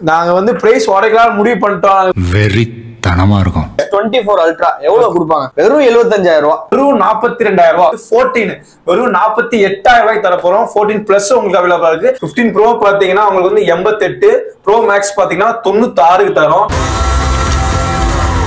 நாங்க வந்து பிரைஸ் உடைக்கலாம் முடிவு பண்ணிட்டோம். வெறித்தனமா இருக்கும். 24 அல்ட்ரா எவ்வளவு கொடுப்பாங்க? வெறும் 75,000 ரூபாய். வெறும் 42,000 ரூபாய். 14 வெறும் 48,000 ரூபாய்க்கு தர போறோம். 14 பிளஸ் உங்களுக்கு அவைலபிளா இருக்கு. 15 ப்ரோ பாத்தீங்கன்னா உங்களுக்கு வந்து 88, ப்ரோ மேக்ஸ் பாத்தீங்கன்னா 96க்கு தரோம்.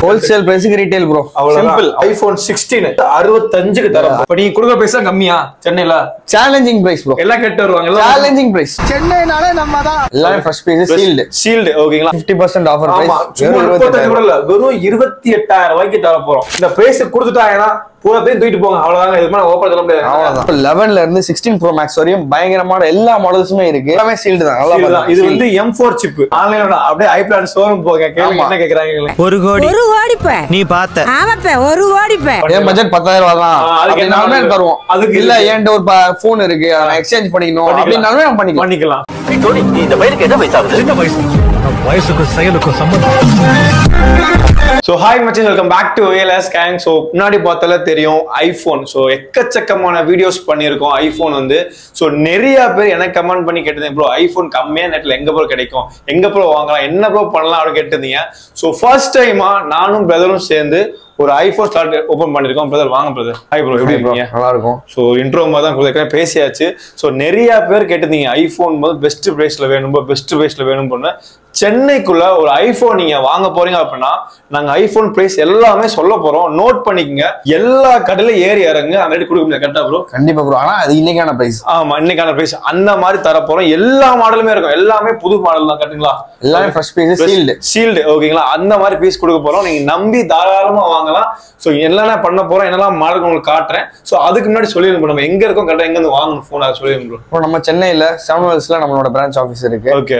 ஹோல்சேல் பிரைஸ்க்கு ரீட்டைல் ப்ரோ. சிம்பிள். ஐபோன் 16 65க்கு தரோம். இப்ப நீங்க கொடுக்குற பிரைஸ் கம்மியா சென்னையில? Challenging price bro. எல்லாம் கேட்டு வருவாங்க. Challenging price. சென்னைனாலே நம்ம தான். எல்லாமே ஃபர்ஸ்ட் பீஸ் சீல்ட். ஓகேங்களா? 50% ஆஃபர் பிரைஸ். சும்மா 35 கூட இல்ல, வெறும் 28,000 ரூபாய்க்கு தர போறோம். இந்த பிரைஸ் கொடுத்துட்டாங்கன்னா பூரா பேர் தூக்கிட்டு போங்க. அவ்வளவுதாங்க. இது மாதிரி ஓபன் பண்ண முடியாது. அவ்வளவுதான். 11ல இருந்து 16 ப்ரோ மேக்ஸ் வரையும் பயங்கரமான எல்லா மாடல்ஸுமே இருக்கு. எல்லாமே சீல்ட் தான். நல்லா இது வந்து M4 சிப். ஆன்லைன்ல அப்படியே ஐபிளான் ஷோரூம் போங்க. கேளுங்க என்ன கேக்குறாங்க. 1 கோடி நீ பார்த்த. ஆமாப்பா 1 கோடி. என் பட்ஜெட் 10,000 தான். அதுக்குனாலுமே தருவோம். அதுக்கு இல்ல என்கிட்ட ஒரு போன் இருக்கு, நான் எக்ஸ்சேஞ்ச் பண்ணிக்கணும் அப்படினாலுமே நம்ம பண்ணிக்கலாம். நீ இந்த பையனுக்கு என்ன வயசு ஆகுது? என்ன வயசு? வயசுக்கும் செயலுக்கும் சம்பந்தம். சோ ஹாய் மச்சி, welcome back to ALS Gang. So முன்னாடி பார்த்தாலே தெரியும் ஐபோன். சோ எக்கச்சக்கமான வீடியோஸ் பண்ணியிருக்கோம் ஐபோன் வந்து. சோ நிறைய பேர் எனக்கு கமெண்ட் பண்ணி கேட்டிருந்தீங்க, ப்ரோ ஐபோன் கம்மியா நெட்ல எங்க ப்ரோ கிடைக்கும், எங்க ப்ரோ வாங்கலாம், என்ன ப்ரோ பண்ணலாம் அப்படின்னு கேட்டிருந்தீங்க. சோ ஃபர்ஸ்ட் டைமா நானும் பிரதரும் சேர்ந்து ஒரு ஐபோன் ஸ்டார்ட் ஓபன் பண்ணிருக்கோம். பிரதர் வாங்க பிரதர். ஹாய் ப்ரோ, எப்படி இருக்கீங்க? நல்லா இருக்கும். சோ இன்ட்ரோ மாதிரி தான் கொடுத்துருக்கேன், பேசியாச்சு. சோ நிறைய பேர் கேட்டிருந்தீங்க ஐபோன் போது பெஸ்ட் பிரைஸ்ல வேணும், பெஸ்ட் பிரைஸ்ல வேணும் பண்ண. சென்னைக்குள்ள ஒரு ஐபோன் நீங்க வாங்க போறீங்க அப்படின்னா நாங்க ஐபோன் பிரைஸ் எல்லாமே சொல்ல போறோம். நோட் பண்ணிக்கங்க. எல்லா கடையில ஏறி இறங்க அந்த ரேட் கொடுக்க முடியாது. கரெக்டா ப்ரோ? கண்டிப்பா ப்ரோ. ஆனா அது இன்னைக்கான பிரைஸ். ஆமா, இன்னைக்கான பிரைஸ் அந்த மாதிரி தர போறோம். எல்லா மாடலுமே இருக்கும். எல்லாமே புது மாடல் தான். கரெக்ட்டுங்களா? எல்லாமே ஃபர்ஸ்ட் பீஸ் சீல்டு. ஓகேங்களா? அந்த மாதிரி பீஸ் கொடுக்க போறோம். நீங்க நம்பி தாராளமா வாங்கலாம். சோ என்னென்ன பண்ண போறோம், என்னெல்லாம் மாடல் உங்களுக்கு காட்டுறேன். சோ அதுக்கு முன்னாடி சொல்லிருங்க நம்ம எங்க இருக்கோம், கரெக்டா எங்க இருந்து வாங்கணும் போன், அதை சொல்லிருங்க ப்ரோ. நம்ம சென்னையில 7 Hills நம்மளோட பிரான்ச் ஆபீஸ் இருக்கு. ஓகே.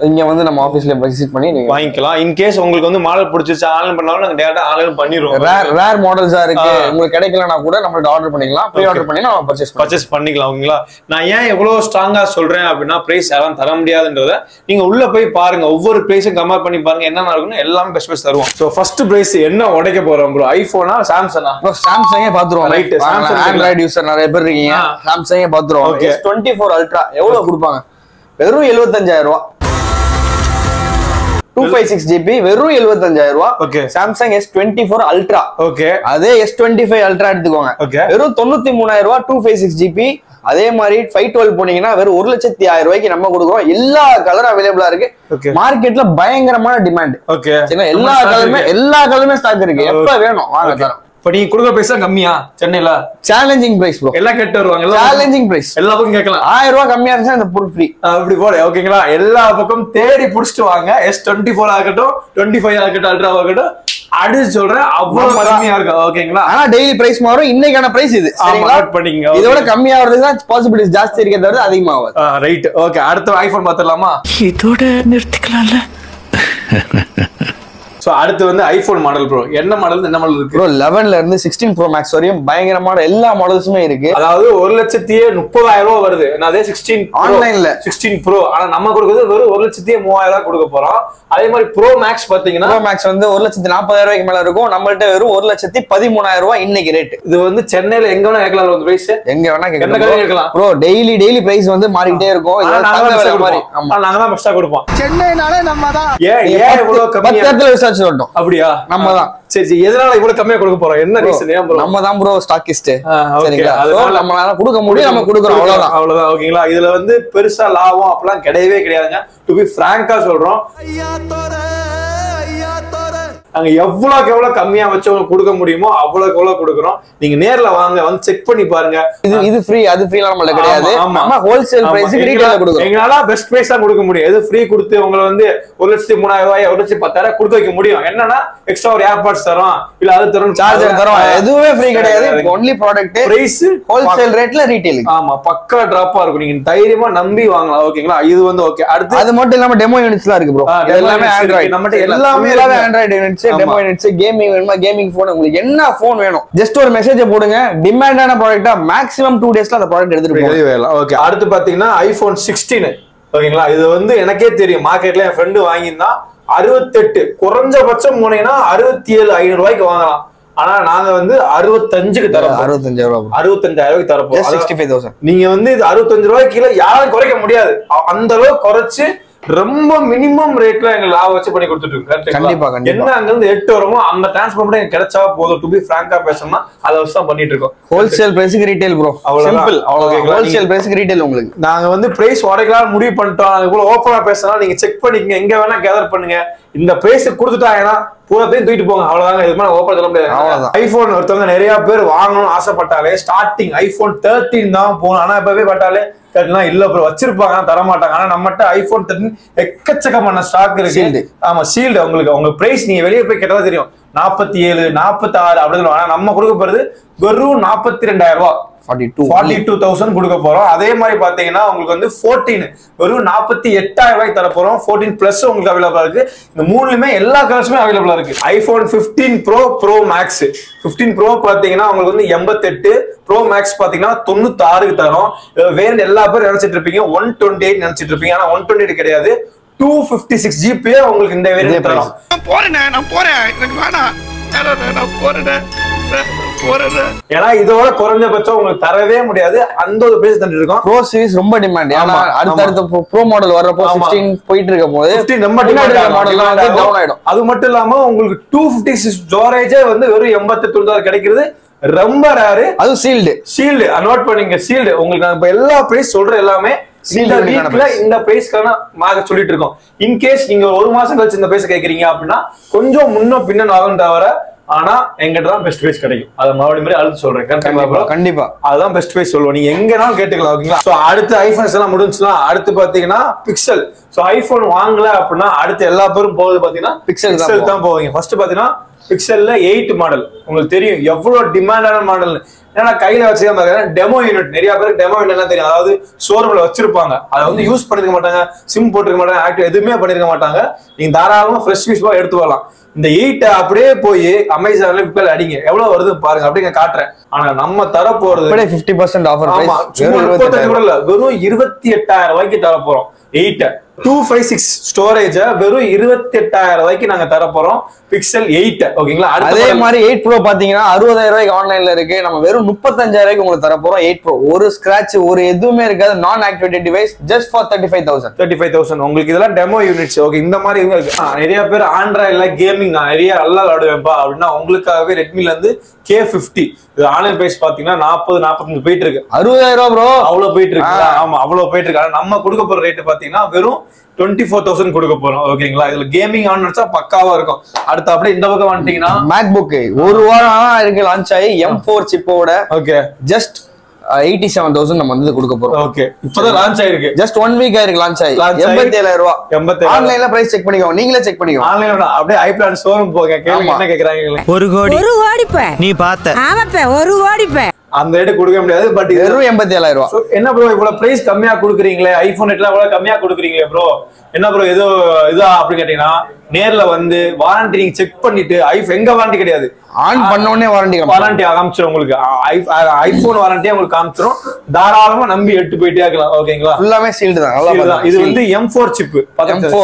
இங்க வந்து நம்ம ஆபீஸ்ல விசிட் பண்ணி நீங்க வாங்கிக்கலாம். இன் கேஸ் உங்களுக்கு வந்து மாடல் பிடிச்சிருச்சு ஆன்லைன் பண்ணாலும் நாங்க டைரக்டா ஆன்லைன் பண்ணிடுவோம். ரேர் மாடல்ஸா இருக்கு, உங்களுக்கு கிடைக்கலனா கூட நம்மள்ட்ட ஆர்டர் பண்ணிக்கலாம். ப்ரீ ஆர்டர் பண்ணி நம்ம பர்ச்சேஸ் பண்ணிக்கலாம். ஓகேங்களா? நான் ஏன் எவ்வளவு ஸ்ட்ராங்கா சொல்றேன் அப்படின்னா பிரைஸ் யாரும் தர முடியாதுன்றத நீங்க உள்ள போய் பாருங்க. ஒவ்வொரு பிரைஸும் கம்பேர் பண்ணி பாருங்க, என்ன இருக்குன்னு எல்லாமே பெஸ்ட் பிரைஸ் தருவோம். சோ ஃபர்ஸ்ட் பிரைஸ் என்ன உடைக்க போறோம் ப்ரோ? ஐபோனா சாம்சங்கா? ப்ரோ சாம்சங்கே பாத்துறோம். ரைட். சாம்சங் ஆண்ட்ராய்டு யூசர் நிறைய பேர் இருக்கீங்க, சாம்சங்கே பாத்துறோம். S24 அல்ட்ரா எவ்வளவு கொடுப்பாங்க? வெறும் 75,000 ரூபாய். 256 GB வெறும் 75,000 ரூபாய். Okay. Samsung S24 ultra. Okay. அதே S25 அல்ட்ரா எடுத்துக்கோங்க. வெறும் 93,000 ரூபாய். 256 GB. அதே மாதிரி 512 போனீங்கன்னா வெறும் 1,01,000 ரூபாய்க்கு நம்ம கொடுக்குறோம். எல்லா கலரும் அவைலபிளா இருக்கு. மார்க்கெட்ல பயங்கரமான டிமாண்ட். ஓகே. எல்லா கலருமே ஸ்டாக் இருக்கு. எப்ப வேணும் வாங்க தரோம். இப்ப நீங்க கொடுக்குற பிரைஸ் கம்மியா சென்னையில? Challenging price bro. எல்லாம் கேட்டு வருவாங்க. Challenging price. எல்லா பக்கம் கேட்கலாம். 1000 ரூபாய் கம்மியா இருந்துச்சு அந்த பொருள் ஃப்ரீ. அப்படி போல. ஓகேங்களா? எல்லா பக்கம் தேடி புடிச்சிட்டு வாங்க. S24 ஆகட்டும், 25 ஆகட்டும், அல்ட்ரா ஆகட்டும், அடிச்சு சொல்றேன் அவ்வளவு கம்மியா இருக்கு. ஓகேங்களா? ஆனா டெய்லி பிரைஸ் மாறும். இன்னைக்கான பிரைஸ் இது. சரிங்களா? நோட் பண்ணிங்க. இதோட கம்மியா வரதுக்கு தான் பாசிபிலிட்டிஸ் ஜாஸ்தி இருக்கே தவிர அதிகமாகாது. ரைட். ஓகே. அடுத்து ஐபோன் பாத்துடலாமா? இதோட நிறுத்திக்கலாம்ல. சோ அடுத்து வந்து ஐபோன் மாடல் ப்ரோ. என்ன மாடல் இருக்கு ப்ரோ? 11ல இருந்து 16 ப்ரோ மேக்ஸ் வரையும் பயங்கரமான எல்லா மாடல்ஸுமே இருக்கு. அதாவது 1,30,000 ரூபாய் வருது. அதே 16 ஆன்லைன்ல 16 ப்ரோ. ஆனா நம்ம கொடுக்குறது வெறும் 1,03,000 ரூபாய் கொடுக்க போறோம். அதே மாதிரி ப்ரோ மேக்ஸ் பாத்தீங்கன்னா ப்ரோ மேக்ஸ் வந்து 1,40,000 ரூபாய்க்கு மேல இருக்கும். நம்மள்ட்ட வெறும் 1,13,000 ரூபாய் இன்னைக்கு ரேட். இது வந்து சென்னையில எங்க வேணா கேட்கலாம். வந்து பிரைஸ் எங்க வேணா கேட்கலாம் ப்ரோ. டெய்லி பிரைஸ் வந்து மாறிக்கிட்டே இருக்கும். நாங்க தான் பெஸ்டா கொடுப்போம். சென்னைனாலே நம்ம தான். ஏன் இவ்வளவு கம்மியா சொல்லட்டும்? அப்படியா? நம்ம தான். சரி, எதனால இவ்வளவு கம்மியா கொடுக்க போறோம்? என்ன ரீசன்? நம்ம தான் ப்ரோ ஸ்டாக்கிஸ்ட். சரிங்களா? நம்மளால கொடுக்க முடியும், நம்ம கொடுக்குறோம். அவ்வளவுதான். ஓகேங்களா? இதுல வந்து பெருசா லாபம் அப்பெல்லாம் கிடையவே கிடையாதுங்க. டு பி பிராங்கா சொல்றோம், நாங்க எவ்வளவு கம்மியா வச்சு கொடுக்க முடியுமோ அவ்வளவுக்கு எவ்வளவு கொடுக்குறோம். நீங்க நேர்ல வாங்க, வந்து செக் பண்ணி பாருங்க. இது ஃப்ரீ, அது ஃப்ரீ நம்மள கிடையாது. நம்ம ஹோல்சேல் பிரைஸ்க்கு ரீட்டைல்ல கொடுக்குறோம். எங்களால பெஸ்ட் பிரைஸ் தான் கொடுக்க முடியும். எது ஃப்ரீ கொடுத்து உங்களை வந்து 1,03,000 ரூபாய் 1,10,000 கொடுக்க வைக்க முடியும். என்னன்னா எக்ஸ்ட்ரா ஒரு ஏர்பாட்ஸ் தரோம், இல்ல அது தரோம், சார்ஜர் தரோம். எதுவுமே ஃப்ரீ கிடையாது. ஒன்லி ப்ராடக்ட் பிரைஸ் ஹோல்சேல் ரேட்ல ரீட்டைல். ஆமா, பக்கா டிராப்பா இருக்கும். நீங்க தைரியமா நம்பி வாங்கலாம். ஓகேங்களா? இது வந்து ஓகே. அடுத்து அது மட்டும் இல்லாம டெமோ யூனிட்ஸ்லாம் இருக்கு ப்ரோ. எல்லாமே ஆண்ட்ராய்டு. நம்மட்ட எல்லாமே Android units, demo units, gaming வேணுமா கேமிங் போன், உங்களுக்கு என்ன போன் வேணும் ஜஸ்ட் ஒரு மெசேஜ் போடுங்க. டிமாண்டான ப்ராடக்ட்டா மேக்ஸிமம் 2 டேஸ்ல அந்த ப்ராடக்ட் எடுத்துட்டு போங்க. ஓகே. அடுத்து பாத்தீங்கன்னா ஐபோன் 16. ஓகேங்களா? இது வந்து எனக்கே தெரியும். மார்க்கெட்ல என் ஃப்ரெண்டு வாங்கியிருந்தான் 68. குறைஞ்சபட்சம் போனீங்கன்னா 67,500 ரூபாய்க்கு வாங்கலாம். ஆனா நாங்க வந்து 65க்கு தரோம். 65,000 ரூபாய்க்கு தரப்போம். 65,000. நீங்க வந்து இது 65 ரூபாய்க்கு கீழே யாரும் குறைக்க முடியாது. அந்த அளவுக்கு குறைச்சு ரொம்ப மினிமம் ரேட்ல எங்க லாபம் வச்சு பண்ணி கொடுத்துட்டு இருக்கோம். கண்டிப்பா என்ன அங்க இருந்து 8 வருமோ அந்த டிரான்ஸ்போர்ட் மட்டும் எனக்கு கிடைச்சா போதும். டு பி பிராங்கா பேசணும்னா அதை வச்சு தான் பண்ணிட்டு இருக்கோம். ஹோல்சேல் பிரைஸ்க்கு ரீட்டைல் ப்ரோ, சிம்பிள் அவ்வளவுதான். ஹோல்சேல் பிரைஸ்க்கு ரீட்டைல் உங்களுக்கு நாங்க வந்து பிரைஸ் உடைக்கலாம் முடிவு பண்ணிட்டோம். நாங்க கூட ஓப்பனா பேசலாம், நீங்க செக் பண்ணிக்கங்க, எங்க வேணா கேதர் பண்ணுங்க. இந்த பிரைஸ் கொடுத்துட்டாங்கன்னா பூராத்தையும் தூக்கிட்டு போங்க, அவ்வளவுதாங்க. இது மாதிரி ஓப்பன் சொல்ல முடியாது. ஐபோன் ஒருத்தவங்க நிறைய பேர் வாங்கணும்னு ஆசைப்பட்டாலே ஸ்டார்டிங் ஐபோன் 13 தான் போகணும். ஆனா இப்பவே பட்டாலே இல்ல ப்ரோ வச்சிருப்பாங்க, தர மாட்டாங்க. ஆனா நம்மகிட்ட ஐபோன் 13 எக்கச்சக்கமான ஸ்டாக் இருக்கு. ஆமா சீல்டு உங்களுக்கு உங்க பிரைஸ் நீங்க வெளியே போய் கேட்டதா தெரியும். 47, 46 அப்படின்னு. ஆனா நம்ம கொடுக்க போறது வெறும் 42,000 ரூபாய், 42,000 கொடுக்க போறோம். அதே மாதிரி பாத்தீங்கன்னா உங்களுக்கு வந்து 14 வெறும் 48,000 ரூபாய்க்கு தர போறோம். 14 பிளஸ் உங்களுக்கு அவைலபிளா இருக்கு. இந்த மூணுலயுமே எல்லா கலர்ஸுமே அவைலபிளா இருக்கு. IPhone 15 pro, pro max. 15 pro பாத்தீங்கன்னா உங்களுக்கு வந்து 88, ப்ரோ மேக்ஸ் பாத்தீங்கன்னா 96க்கு தரோம். வேற எல்லா பேரும் நினைச்சிட்டு இருப்பீங்க 128 நினைச்சிட்டு இருப்பீங்க. ஆனா 128 கிடையாது, 256 GB உங்களுக்கு இந்த வேரியன்ட் தரோம். நான் போறேன் எனக்கு வேணாம், நான் போறேன். ஏன்னா இதோட குறைஞ்சபட்சம் உங்களுக்கு தரவே முடியாது. அந்த ஒரு பிரைஸ் தந்துட்டு இருக்கோம். ப்ரோ சீரிஸ் ரொம்ப டிமாண்ட். ஏன்னா அடுத்த ப்ரோ மாடல் வர்றப்போ 16 போயிட்டு இருக்க போது 15 ரொம்ப டிமாண்ட் டவுன் ஆயிடும். அது மட்டும் இல்லாம உங்களுக்கு 256 ஸ்டோரேஜ் வந்து வெறும் 88 கிடைக்கிறது ரொம்ப ரேர். அது சீல்டு நோட் பண்ணீங்க. சீல்டு உங்களுக்கு நான் இப்ப எல்லா பிரைஸ் சொல்ற எல்லாமே இந்த வீக்ல இந்த பிரைஸ்க்கான மார்க் சொல்லிட்டு இருக்கோம். இன்கேஸ் நீங்க ஒரு மாசம் கழிச்சு இந்த பிரைஸ் கேக்குறீங்க அப்படின்னா கொஞ்சம் முன்ன பின்ன ஆகும் தவிர, ஆனா எங்கிட்ட தான் பெஸ்ட் பிரைஸ் கிடைக்கும். அதை மறுபடியும் அழுத்து சொல்றேன். கண்டிப்பா அதுதான் பெஸ்ட் பிரைஸ் சொல்லுவோம். நீங்க எங்கனாலும் கேட்டுக்கலாம். ஓகேங்களா? சோ அடுத்து ஐபோன்ஸ் எல்லாம் முடிஞ்சுனா அடுத்து பாத்தீங்கன்னா பிக்சல். சோ ஐபோன் வாங்கல அப்படின்னா அடுத்து எல்லா பேரும் போகுது பாத்தீங்கன்னா பிக்சல் தான் போவீங்க. ஃபர்ஸ்ட் பாத்தீங்கன்னா பிக்சல்ல 8 மாடல். உங்களுக்கு தெரியும் எவ்வளவு டிமாண்டான மாடல். ஏன்னா கையில வச்சுதான் பாத்தீங்கன்னா டெமோ யூனிட். நிறைய பேருக்கு டெமோ யூனிட் எல்லாம் தெரியும். அதாவது ஷோரூம்ல வச்சிருப்பாங்க, அதை வந்து யூஸ் பண்ணிருக்க மாட்டாங்க, சிம் போட்டுருக்க மாட்டாங்க, ஆக்டிவ் எதுவுமே பண்ணிருக்க மாட்டாங்க. நீங்க தாராளமா ஃப்ரெஷ் பீஸ் எடுத்து வரலாம். இந்த 8 அப்படியே போய் அமேசான்ல பிப்ல அடிங்க, எவ்வளவு வருது பாருங்க, அப்படிங்க காட்டுறேன். ஆனா நம்ம தர போறது 50% ஆஃபர். ஆமா, 35 கூட இல்ல, வெறும் 28,000 ரூபாய்க்கு தர போறோம். 8 256 ஸ்டோரேஜ் வெறும் 28,000 ரூபாய்க்கு நாங்க தர போறோம். பிக்சல் 8. ஓகேங்களா? அதே மாதிரி 8 ப்ரோ பாத்தீங்கன்னா 60,000 ரூபாய்க்கு ஆன்லைன்ல இருக்கு. நம்ம வெறும் 35,000 ரூபாய்க்கு உங்களுக்கு தர போறோம். 8 ப்ரோ ஒரு ஸ்கிராட்ச் ஒரு எதுவுமே இருக்காது. நான் ஆக்டிவேட்டட் டிவைஸ் ஜஸ்ட் ஃபார் 35,000. உங்களுக்கு இதெல்லாம் டெமோ யூனிட்ஸ். ஓகே, இந்த மாதிரி நிறைய பேர் ஆண்ட்ராய்ட்ல கேமிங் நான் நிறைய நல்லா விளையாடுவேன்ப்பா அப்படின்னா உங்களுக்காகவே ரெட்மில இருந்து K50 இது ஆன்லைன் பிரைஸ் பாத்தீங்கன்னா 40-45 போயிட்டு இருக்கு. 60,000 ரூபாய் ப்ரோ அவ்வளவு போயிட்டு இருக்கு. ஆமா அவ்வளவு போயிட்டு இருக்கு. ஆனா நம்ம கொடுக்க போற ரேட் பாத்தீங்கன்னா வெறும் 24,000 கொடுக்க போறோம். ஓகேங்களா? இதுல கேமிங் ஆன் நினைச்சா பக்காவா இருக்கும். அடுத்து அப்படியே இந்த பக்கம் வந்துட்டீங்கன்னா மேக்புக் ஒரு வாரம் இருக்கு லான்ச் ஆகி M4 சிப்போட. ஓகே, ஜஸ்ட் 87,000 நம்ம வந்து கொடுக்க போறோம். ஓகே, இப்போதான் லான்ச் ஆயிருக்கு. ஜஸ்ட் 1 வீக் ஆயிருக்கு லான்ச் ஆகி. 87,000 ரூபாய். ஆன்லைன்ல பிரைஸ் செக் பண்ணிக்கோங்க, நீங்களே செக் பண்ணிக்கோங்க. ஆன்லைன்ல அப்படியே ஐபிளான் ஷோரூம் போங்க, கேளுங்க என்ன கேக்குறாங்க. 1 கோடி நீ பார்த்த. ஆமாப்பா 1 கோடி அந்த ரேட் கொடுக்க முடியாது. பட் வெறும் 87,000 ரூபாய். என்ன ப்ரோ இவ்வளவு பிரைஸ் கம்மியா கொடுக்குறீங்களே, ஐபோன் 8 இவ்வளவு கம்மியா கொடுக்குறீங்களே ப்ரோ, என்ன ப்ரோ ஏதோ இதா அப்படி கேட்டீங்கன்னா நேர்ல வந்து வாரண்டி நீங்க செக் பண்ணிட்டு எங்க வாரண்டி கிடையாது, ஆன் பண்ண உடனே வாரண்டி காமிச்சிரும். உங்களுக்கு ஐபோன் வாரண்டியே உங்களுக்கு காமிச்சிரும். தாராளமா நம்பி எடுத்து போயிட்டே இருக்கலாம். ஓகேங்களா? எல்லாமே சீல்டு தான். இது வந்து M4 சிப்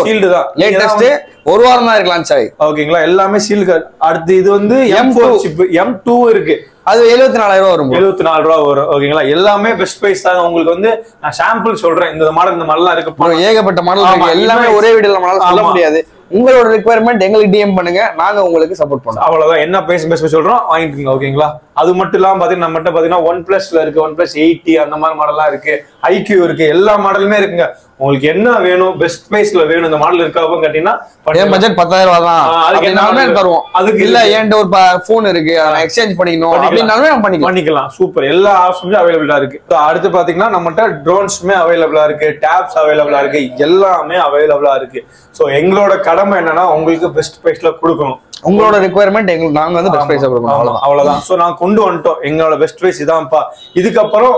சீல்டு தான். லேட்டஸ்ட் ஒரு வாரம் தான் இருக்கு லான்ச் ஆகி. ஓகேங்களா? எல்லாமே சீல்டு. அடுத்து இது வந்து M4 சிப் M2 இருக்கு. அது 74,000 ரூபாய் வரும். 74 ரூபாய் வரும். ஓகேங்களா? எல்லாமே பெஸ்ட் பிரைஸ் தான். உங்களுக்கு வந்து நான் சாம்பிள் சொல்றேன். இந்த மாடல் இந்த மாடல்லாம் இருக்கு. ஏகப்பட்ட மாடல் இருக்கு. எல்லாமே ஒரே வீடியோல நம்மளால சொல்ல முடியாது. உங்களோட ரிக்வயர்மெண்ட் எங்களுக்கு டிஎம் பண்ணுங்க, நாங்க உங்களுக்கு சப்போர்ட் பண்றோம். அவ்வளவுதான். என்ன பேச சொல்றோம் வாங்கிட்டுங்க. ஓகேங்களா? அது மட்டும் இல்லாம பாத்தீங்கன்னா நம்மகிட்ட பாத்தீங்கன்னா OnePlusல இருக்கு, OnePlus 80 அந்த மாதிரி மாடல்லாம் இருக்கு, IQ இருக்கு, எல்லா மாடலுமே இருக்குங்க. உங்களுக்கு என்ன வேணும், பெஸ்ட் பிரைஸ்ல வேணும் இந்த மாடல் இருக்காவும் கேட்டீங்கன்னா பட்ஜெட் 10,000 ரூபாய் தான். அதுக்கு தருவோம். அதுக்கு இல்ல என்கிட்ட ஒரு போன் இருக்கு எக்ஸ்சேஞ்ச் பண்ணிக்கணும் அப்படின்னாலுமே நம்ம பண்ணிக்கலாம். சூப்பர், எல்லா ஆப்ஷனுமே அவைலபிளா இருக்கு. அடுத்து பாத்தீங்கன்னா நம்மகிட்ட ட்ரோன்ஸுமே அவைலபிளா இருக்கு, டேப்ஸ் அவைலபிளா இருக்கு, எல்லாமே அவைலபிளா இருக்கு. சோ எங்களோட கடமை என்னன்னா உங்களுக்கு பெஸ்ட் பிரைஸ்ல கொடுக்கணும். உங்களோட ரிக்வயர்மெண்ட் எங்களுக்கு நாங்க வந்து பெஸ்ட் பிரைஸ் கொடுக்கணும். அவ்வளவுதான். சோ நான் கொண்டு வந்துட்டோம். எங்களோட பெஸ்ட் பிரைஸ் இதான்ப்பா. இதுக்கப்புறம்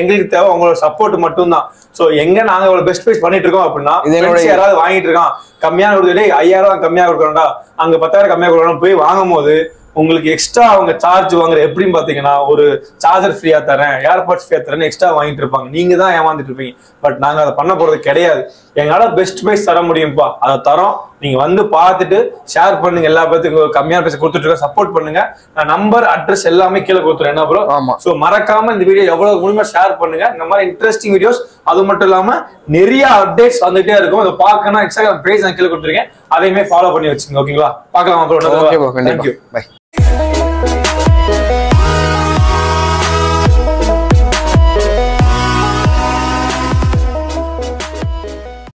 எங்களுக்கு தேவை உங்களோட சப்போர்ட் மட்டும் தான். சோ எங்க நாங்க இவ்வளவு பெஸ்ட் பிரைஸ் பண்ணிட்டு இருக்கோம் அப்படின்னா யாராவது வாங்கிட்டு இருக்கான் கம்மியான கொடுத்துட்டு 5,000 கம்மியா கொடுக்கணும்டா, அங்க 10,000 கம்மியா கொடுக்கணும் போய் வாங்கும் போது உங்களுக்கு எக்ஸ்ட்ரா அவங்க சார்ஜ் வாங்குற எப்படின்னு பாத்தீங்கன்னா ஒரு சார்ஜர் ஃப்ரீயா தரேன், ஏர்பாட்ஸ் ஃப்ரீயா தரேன் எக்ஸ்ட்ரா வாங்கிட்டு இருப்பாங்க. நீங்க தான் ஏமாந்துட்டு இருப்பீங்க. பட் நாங்க அதை பண்ண போறது கிடையாது. எங்களால பெஸ்ட் பிரைஸ் தர முடியும்ப்பா, அதை தரோம். நீங்க வந்து பார்த்துட்டு ஷேர் பண்ணுங்க, எல்லா பேத்துக்கும் கம்மியான பிரைஸ் கொடுத்துட்டு இருக்க, சப்போர்ட் பண்ணுங்க. நான் நம்பர் அட்ரஸ் எல்லாமே கீழே கொடுத்துறேன். என்ன ப்ரோ? ஆமா. சோ மறக்காம இந்த வீடியோ எவ்வளவு முடியுமா ஷேர் பண்ணுங்க. இந்த மாதிரி இன்ட்ரெஸ்டிங் வீடியோஸ், அது மட்டும் இல்லாம நிறைய அப்டேட்ஸ் வந்துட்டே இருக்கும். அதை பார்க்கணும். இன்ஸ்டாகிராம் பேஜ் நான் கீழே கொடுத்துருக்கேன், அதையுமே ஃபாலோ பண்ணி வச்சுங்க. ஓகேங்களா? பார்க்கலாம் ப்ரோ. தேங்க்யூ. பை.